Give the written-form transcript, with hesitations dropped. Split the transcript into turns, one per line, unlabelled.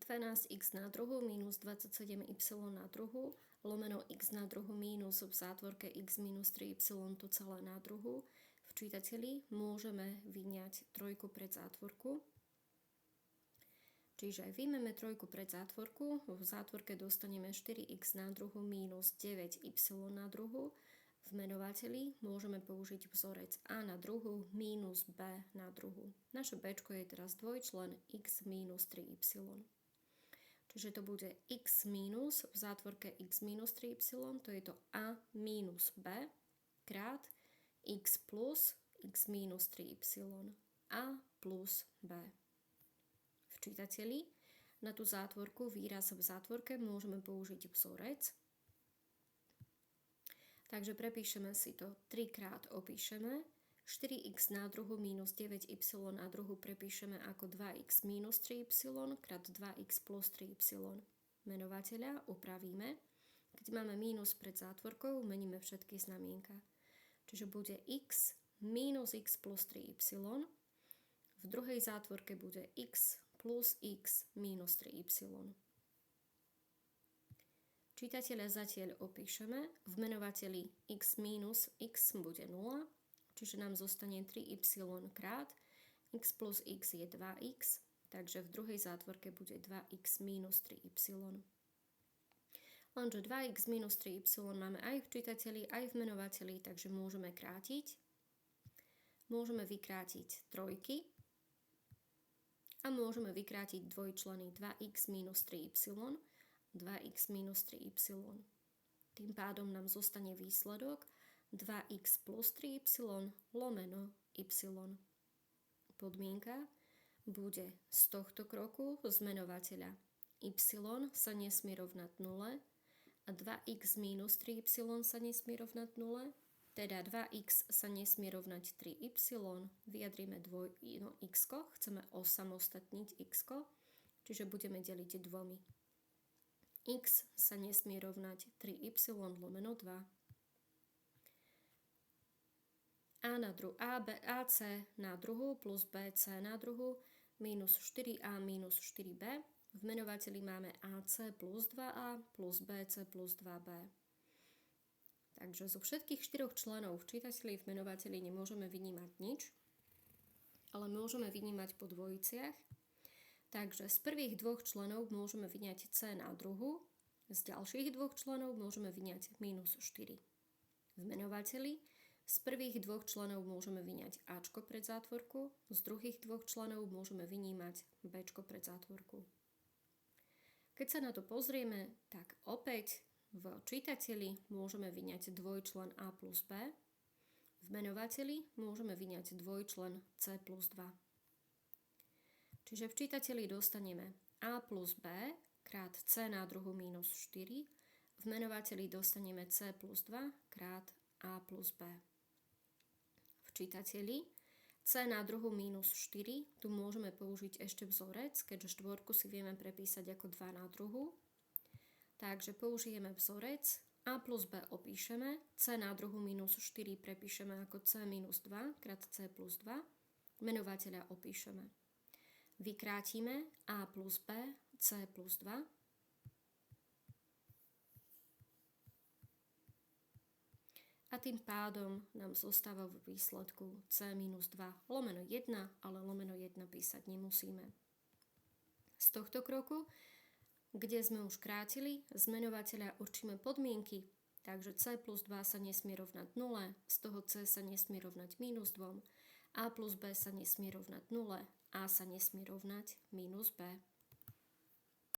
12x na druhu minus 27y na druhu lomeno x na druhu minus v zátvorke x minus 3y to celé na druhu. V čítateli môžeme vyňať trojku pred zátvorku. Čiže vyjmeme trojku pred zátvorku, v zátvorke dostaneme 4x na druhu minus 9y na druhu. V menovateli môžeme použiť vzorec a na druhu minus b na druhu. Naše b je teraz dvojčlen x minus 3y. Čiže to bude x minus v zátvorke x minus 3y, to je to a minus b krát x plus x minus 3y a plus b. V čítateli na tú zátvorku výraz v zátvorke môžeme použiť vzorec. Takže prepíšeme si to, 3 krát opíšeme, 4x na druhu minus 9y na druhu prepíšeme ako 2x minus 3y krát 2x plus 3y. Menovateľa upravíme. Keď máme mínus pred zátvorkou, meníme všetky znamienka. Čiže bude x minus x plus 3y. V druhej zátvorke bude x plus x minus 3y. Čítateľa zatiaľ opíšeme. V menovateli x minus x bude 0, čiže nám zostane 3y krát x plus x je 2x, takže v druhej zátvorke bude 2x minus 3y. Lenže 2x minus 3y máme aj v čítateli, aj v menovateli, takže môžeme krátiť. Môžeme vykrátiť trojky a môžeme vykrátiť dvojčleny 2x minus 3y, 2x minus 3y. Tým pádom nám zostane výsledok 2x plus 3y lomeno y. Podmienka bude z tohto kroku z menovateľa y sa nesmie rovnať 0 a 2x minus 3y sa nesmie rovnať 0, teda 2x sa nesmie rovnať 3y, vyjadrime x, chceme osamostatniť x, čiže budeme deliť dvomi. X sa nesmie rovnať 3y lomeno 2. AC na druhu plus BC na druhu minus 4a minus 4b. V menovateli máme AC plus 2a plus BC plus 2b. Takže zo všetkých 4 členov v čítateli v menovateli nemôžeme vynímať nič, ale môžeme vynímať po dvojiciach. Takže z prvých 2 členov môžeme vyňať c na druhu, z ďalších 2 členov môžeme vyňať minus 4. V menovateli z prvých 2 členov môžeme vyňať ačko pred zátvorku, z druhých 2 členov môžeme vynímať bčko pred zátvorku. Keď sa na to pozrieme, tak opäť v čítateli môžeme vyňať dvojčlen a plus b, v menovateli môžeme vyňať dvojčlen c plus 2. Čiže v čítateli dostaneme a plus b krát c na druhu minus 4, v menovateli dostaneme c plus 2 krát a plus b. V čítateli c na druhu minus 4, tu môžeme použiť ešte vzorec, keďže štvorku si vieme prepísať ako 2 na druhu. Takže použijeme vzorec, a plus b opíšeme, c na druhu minus 4 prepíšeme ako c minus 2 krát c plus 2, menovateľa opíšeme. Vykrátime a plus b, c plus 2. A tým pádom nám zostáva v výsledku c minus 2 lomeno 1, ale lomeno 1 písať nemusíme. Z tohto kroku, kde sme už krátili, z menovateľa určíme podmienky, takže c plus 2 sa nesmie rovnať 0, z toho c sa nesmie rovnať minus 2, a plus b sa nesmie rovnať 0, a sa nesmie rovnať minus b.